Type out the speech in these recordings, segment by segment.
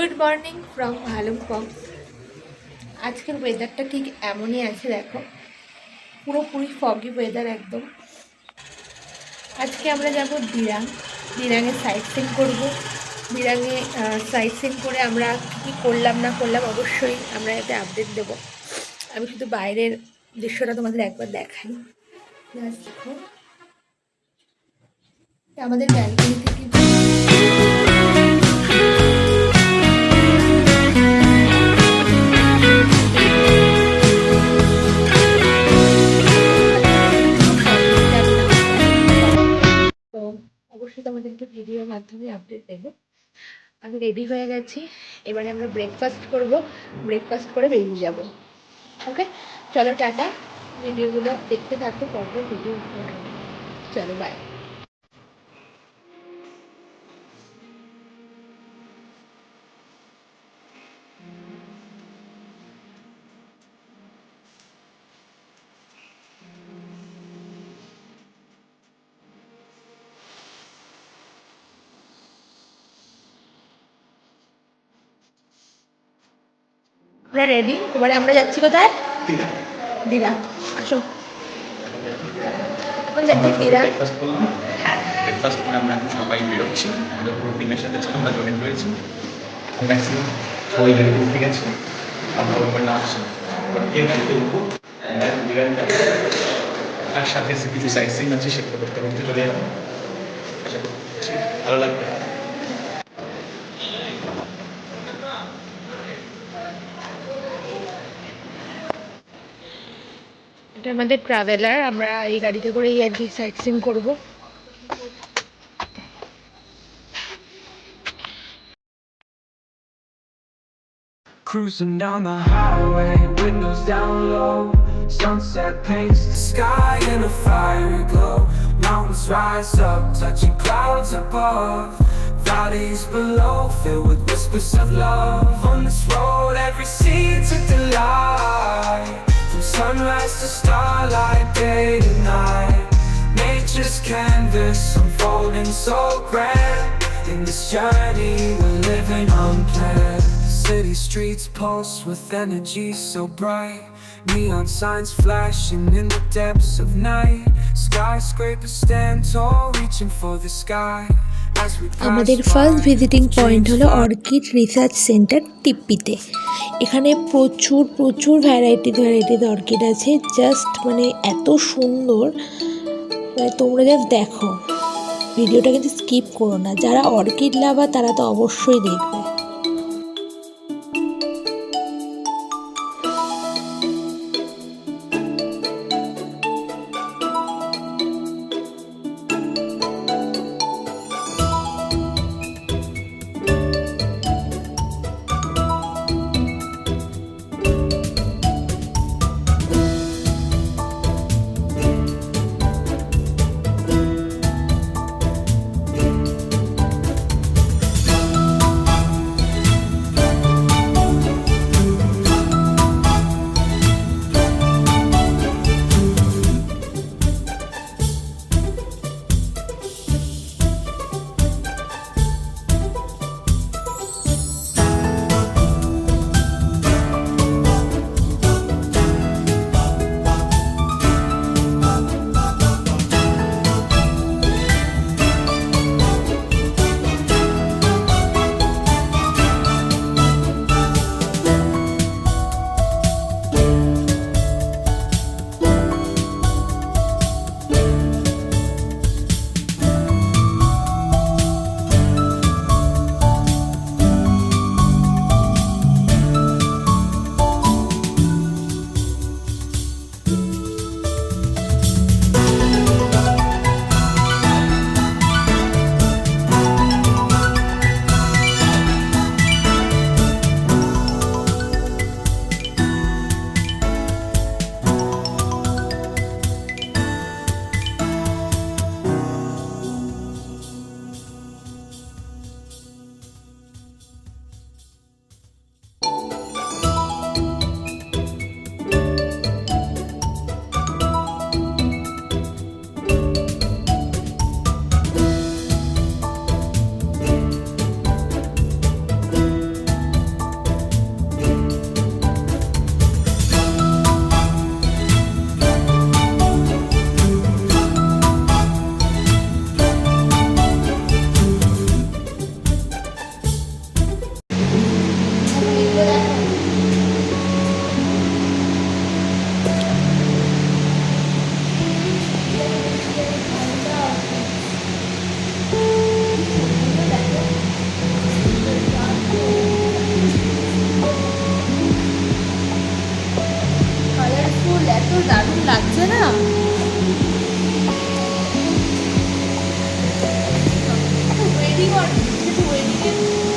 Good morning from ভালুকং। আজকের ওয়েদারটা ঠিক এমনই আছে, দেখো পুরোপুরি ফগি ওয়েদার একদম। আজকে আমরা যাব দিরাং। দিরাঙে সাইট সিন করবো। দিরাঙে সাইট সিন করে আমরা কী করলাম না করলাম অবশ্যই আমরা এতে আপডেট দেব। আমি শুধু বাইরের দৃশ্যটা তোমাদের একবার দেখাই। দেখো আমাদের ব্যালকনি থেকে অবশ্যই তোমাদেরকে ভিডিওর মাধ্যমে আপডেট দেবো। আমি রেডি হয়ে গেছি, এবারে আমরা ব্রেকফাস্ট করব, ব্রেকফাস্ট করে বেরিয়ে যাব। ওকে চলো টাটা, ভিডিওগুলো দেখতে থাকো, পরপর ভিডিও চলো বাই। আমরা রেডি, এবারে আমরা যাচ্ছি কোথায়? দিরা। আসো এখন যাচ্ছি দিরা। ব্রেকফাস্ট করে আমরা এখন সবাই বেরোচ্ছি। আমাদের পুরো টিমের সাথে আমরা জয়েন রয়েছি। ম্যাক্সিমাম সবাই বেরোতে উঠে গেছে, আমরা ওইবার না আসছি এর গাড়িতে উঠবো। আর সাথে কিছু সাইট সিন আছে, সেগুলো করতে করতে চলে যাবো। আশা করছি ভালো লাগবে। এটা আমাদের ট্রাভেলার, আমরা এই গাড়িতে করেই আর কি সাইট সিন করবো। Cruising down the highway, windows down low. Sunset paints the sky in a fiery glow. Mountains rise up, touching clouds above. Valleys below, filled with whispers of love. On this road, every scene's a delight. From sunrise to starlight, day to night. Nature's canvas unfolding so grand. In this journey, we're living unplanned. City streets pulse with energy so bright. Neon signs flashing in the depths of night. Skyscrapers stand tall, reaching for the sky. আমাদের first visiting point হলো orchid research centre টিপ্পিতে। এখানে প্রচুর প্রচুর varieties orchid আছে, just মানে এত সুন্দর, মানে তোমরা জাস্ট দেখো, ভিডিওটা কিন্তু স্কিপ করো না। যারা অর্কিড লাভার তারা তো অবশ্যই দেখবে।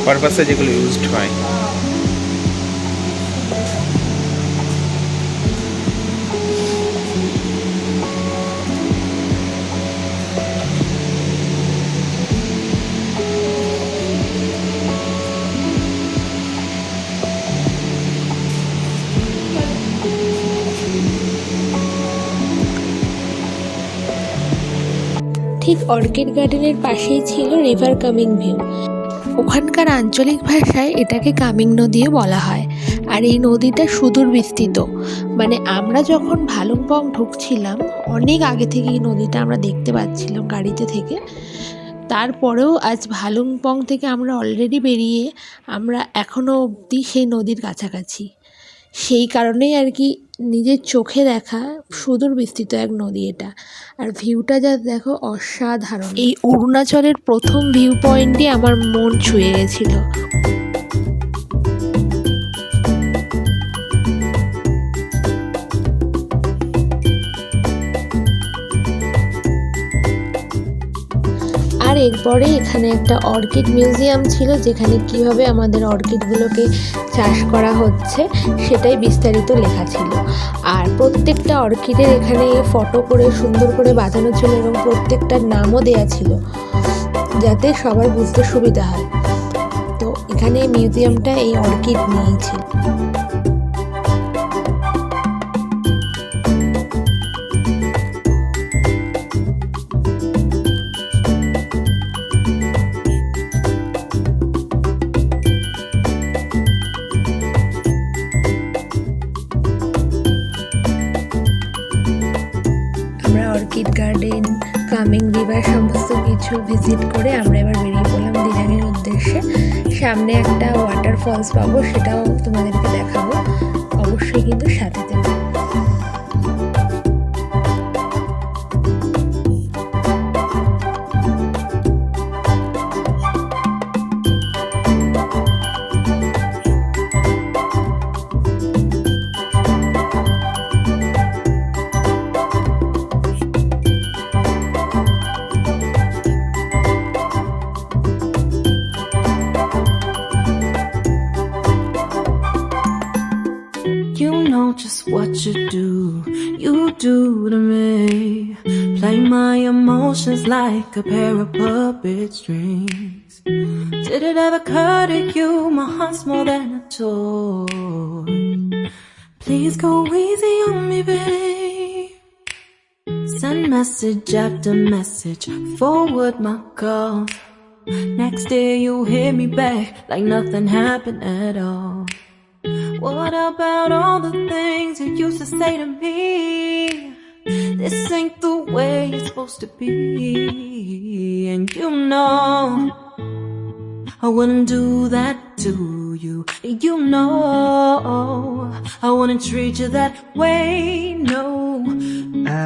পারপাসে যেগুলো ইউজড হয়। ঠিক অর্কিড গার্ডেনের পাশেই ছিল রিভার কামিং ভিউ। ওখানকার আঞ্চলিক ভাষায় এটাকে কামিং নদীও বলা হয়। আর এই নদীটা সুদূর বিস্তৃত, মানে আমরা যখন ভালুকপং ঢুকছিলাম অনেক আগে থেকে এই নদীটা আমরা দেখতে পাচ্ছিলাম গাড়িতে থেকে। তারপরেও আজ ভালুকপং থেকে আমরা অলরেডি বেরিয়ে আমরা এখনও অবধি সেই নদীর কাছাকাছি। সেই কারণেই আর কি নিজের চোখে দেখা সুদূর বিস্তৃত এক নদী এটা। আর ভিউটা যা দেখো অসাধারণ। এই অরুণাচলের প্রথম ভিউ পয়েন্টই আমার মন ছুঁয়ে গেছিল। আর এরপরে এখানে একটা অর্কিড মিউজিয়াম ছিল, যেখানে কিভাবে আমাদের অর্কিডগুলোকে চাষ করা হচ্ছে সেটাই বিস্তারিত লেখা ছিল। আর প্রত্যেকটা অর্কিডের এখানে ফটো করে সুন্দর করে বাঁধানো ছিল এবং প্রত্যেকটার নামও দেয়া ছিল যাতে সবার বুঝতে সুবিধা হয়। তো এখানে মিউজিয়ামটা এই অর্কিড নিয়েই ছিল। অর্কিড গার্ডেন, কামিং রিভার সমস্ত কিছু ভিজিট করে আমরা এবার বেরিয়ে পড়লাম দিরাংয়ের উদ্দেশ্যে। সামনে একটা ওয়াটারফলস পাবো, সেটাও তোমাদেরকে দেখাবো, অবশ্যই কিন্তু সাথে দেবো। Just what you do to me. Play my emotions like a pair of puppet strings. Did it ever occur to you my heart's more than a toy? Please go easy on me, babe. Send message after message, forward my calls. Next day you hit me back like nothing happened at all. What about all the things you used to say to me? This ain't the way it's supposed to be. And you know I wouldn't do that to you. You know I wouldn't treat you that way. No,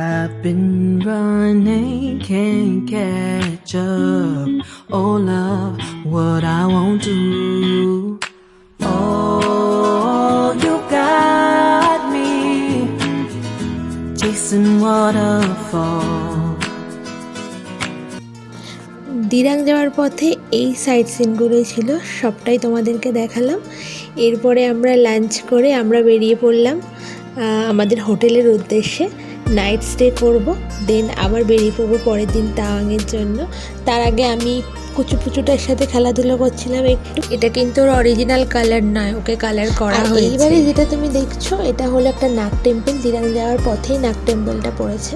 I've been running, can't catch up. Oh love, what I won't do. You got me chasing waterfall. Dirang যাওয়ার পথে এই site সিনগুলোই ছিল, সবটাই তোমাদেরকে দেখালাম। এরপরে আমরা lunch করে আমরা বেরিয়ে পড়লাম আমাদের হোটেলের উদ্দেশ্যে। নাইট স্টে করব, দেন আবার বেরিয়ে পড়বো পরের দিন তাওয়াংয়ের জন্য। তার আগে আমি কুচুপুচুটার সাথে খেলাধুলো করছিলাম একটু। এটা কিন্তু ওর অরিজিনাল কালার নয়, ওকে কালার করা হয়েছে। এইবারে যেটা তুমি দেখছো এটা হলো একটা নাগ টেম্পল। দিরাং যাওয়ার পথেই নাগ টেম্পলটা পড়েছে,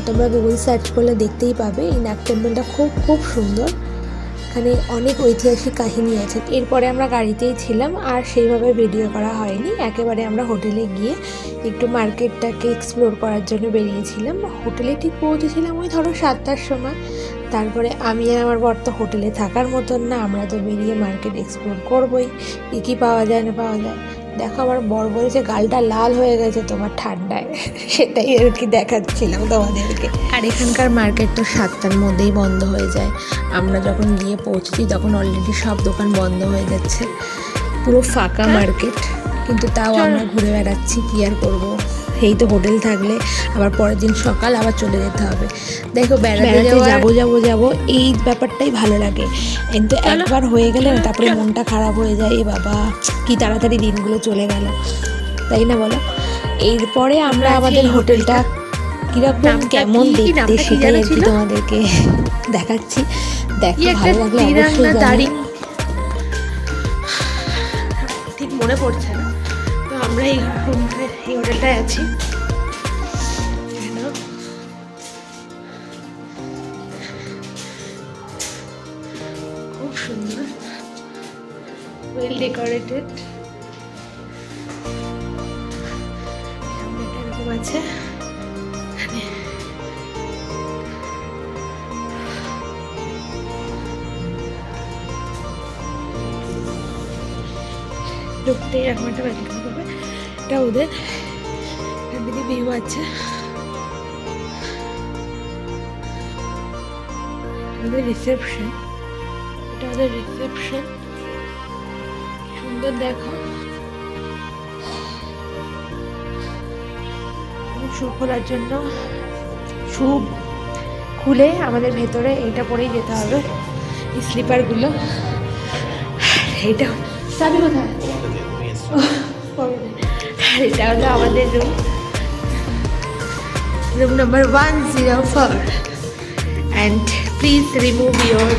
তোমরা গুগল সার্চ করলে দেখতেই পাবে। এই নাগ টেম্পলটা খুব খুব সুন্দর, এখানে অনেক ঐতিহাসিক কাহিনী আছে। এরপরে আমরা গাড়িতেই ছিলাম, আর সেইভাবে ভিডিও করা হয়নি। একেবারে আমরা হোটেলে গিয়ে একটু মার্কেটটাকে এক্সপ্লোর করার জন্য বেরিয়েছিলাম। হোটেলে ঠিক পৌঁছেছিলাম ওই ধরো 7টার সময়। তারপরে আমি আর আমার বর তো হোটেলে থাকার মতন না, আমরা তো বেরিয়ে মার্কেট এক্সপ্লোর করবোই, কী পাওয়া যায় না পাওয়া যায়। দেখো আমার বর বলেছে গালটা লাল হয়ে গেছে তোমার ঠান্ডায়, সেটাই আর কি দেখাচ্ছিলাম তোমাদেরকে। আর এখানকার মার্কেট তো 7টার মধ্যেই বন্ধ হয়ে যায়। আমরা যখন গিয়ে পৌঁছেছি তখন অলরেডি সব দোকান বন্ধ হয়ে যাচ্ছে, পুরো ফাঁকা মার্কেট। কিন্তু তাও আমরা ঘুরে বেড়াচ্ছি, কী আর করবো, সেই তো হোটেল থাকলে আবার পরের দিন সকাল আবার চলে যেতে হবে। দেখো বেড়াতে যাবো এই ব্যাপারটাই ভালো লাগে, কিন্তু একবার হয়ে গেলে না তারপরে মনটা খারাপ হয়ে যায়, এ বাবা কি তাড়াতাড়ি দিনগুলো চলে গেল, তাই না বলো? এরপরে আমরা আমাদের হোটেলটা কিরকম কেমন দেখতে সেটাই আর কি তোমাদেরকে দেখাচ্ছি। দেখো ভালো লাগলে অবশ্যই জানাবে। ঠিক মনে পড়ছে না, তো আমরা এই হোটেলটায় আছি। খুব সুন্দর, ওয়েল ডেকোরেটেড, এরকম আছে। ঢুকতে এরকম একটা ব্যালকনি করবে, এটা ওদের এখান থেকে ভিউ আছে। ওদের রিসেপশন, এটা ওদের রিসেপশন, সুন্দর দেখো। শু খোলার জন্য শু খুলে আমাদের ভেতরে এইটা পরেই যেতে হবে, স্লিপারগুলো। এইটা চাবি কোথায়? আর এটা হলো আমাদের room number 104, and please remove your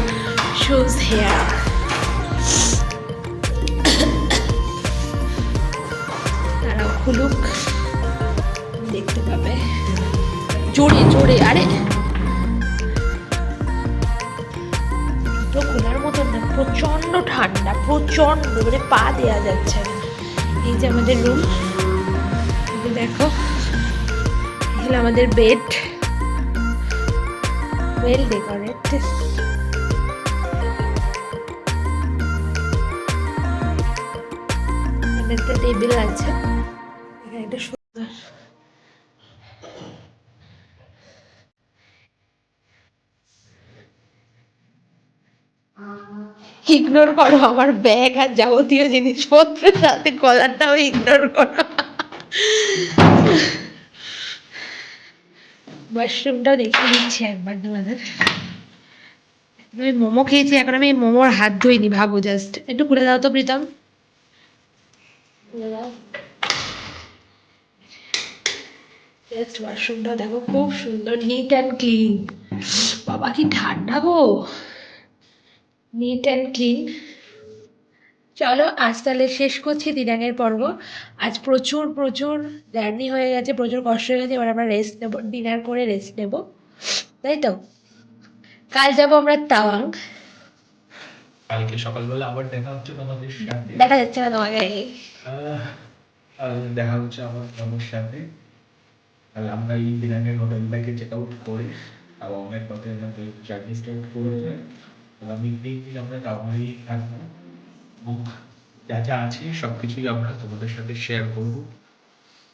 shoes here. তারাও খুলুক, দেখতে পাবে জোরে জোরে। আরে তো খোলার মতন না, প্রচন্ড ঠান্ডা, প্রচন্ড, মানে পা দেওয়া যাচ্ছে না। এই যে আমাদের রুম, দেখো এখানে আমাদের বেড, ওয়েল ডেকোরেটেড। একটা টেবিল আছে, এখানে একটা সুন্দর ইগনোর করো আমার ব্যাগ আর যাবতীয় জিনিসপত্রের সাথে কলারটাও ইগনোর করো। মাশরুমটাও দেখিয়ে দিচ্ছি একবার তোমাদের। আমি মোমো খেয়েছি, এখন আমি মোমোর হাত ধুইনি, ভাবো জাস্ট। একটু খুলে দাও তো প্রীতম, খুলে দাও। জাস্ট মাশরুমটা দেখো, খুব সুন্দর, নিট অ্যান্ড ক্লিন। বাবা কি ঠান্ডা গো, নিট অ্যান্ড ক্লিন। চলো আজ তাহলে শেষ করছি দিনাঙের পর্ব। আজ প্রচুর প্রচুর জার্নি হয়ে গেছে, প্রচুর কষ্ট হয়ে গেছে। এবার আমরা রেস্ট নেবো, ডিনার করে রেস্ট নেব, তাই তো? কাল যাবো আমরা তাওয়াং। কালকে সকালবেলা আবার দেখা হচ্ছে তোমাদের সাথে। দেখা যাচ্ছে না তোমাকে। দেখা হচ্ছে আবার তোমাদের সাথে। আর আমরা এই দিনাঙের হোটেলটাকে চেক আউট করে তাওয়াংয়ের পথে আমাদের জার্নি স্টার্ট করেছে। আগামী দিন আমরা তাওয়াংয়েই থাকবো, এবং যা যা আছে সব কিছুই আমরা তোমাদের সাথে শেয়ার করবো।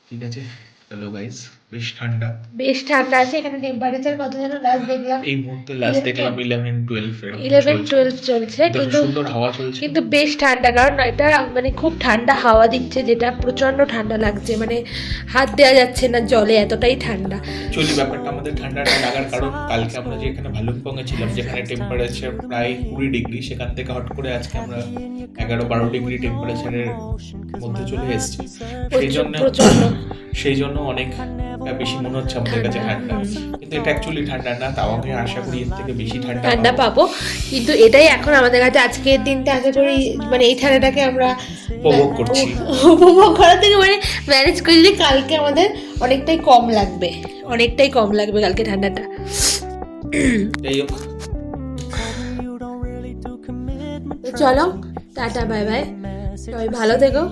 ঠিক আছে? হ্যালো গাইস, বেশ ঠান্ডা, বেশ ঠান্ডা আছে এখানে। টেম্পারেচার কত যেন লাস্ট দেখলাম, এই মুহূর্তে লাস্ট দেখলাম 11-12 11-12 চলছে, কিন্তু সুন্দর হাওয়া চলছে, কিন্তু বেশ ঠান্ডা। কারণ এটা মানে খুব ঠান্ডা হাওয়া দিচ্ছে, যেটা প্রচন্ড ঠান্ডা লাগছে, মানে হাত দেওয়া যাচ্ছে না জলে, এতটাই ঠান্ডা। অ্যাকচুয়ালি ব্যাপারটা আমাদের ঠান্ডাটা লাগার কারণ কালকে আমরা যে এখানে ভালুকপংয়ে ছিলাম, যেখানে টেম্পারেচার প্রায় 20 ডিগ্রি, সেখান থেকে হট করে আজকে আমরা 11-12 ডিগ্রি টেম্পারেচারের মধ্যে চলে এসেছি। সেই জন্য অনেক বেশি মনে হচ্ছে আমাদের কাছে ঠান্ডা, কিন্তু এটা অ্যাকচুয়ালি ঠান্ডা না। তাওয়াংয়ে আশা করি এর থেকে বেশি ঠান্ডা পাবো, কিন্তু এটাই এখন আমাদের কাছে আজকের দিনটা আশা করি মানে এই ঠান্ডাটাকে আমরা উপভোগ করছি। উপভোগ করা থেকে মানে ম্যানেজ করে দিলে কালকে আমাদের অনেকটাই কম লাগবে, অনেকটাই কম লাগবে কালকে ঠান্ডাটা। যাই হোক, চলো টাটা, বাই বাই, সবাই ভালো থেকো।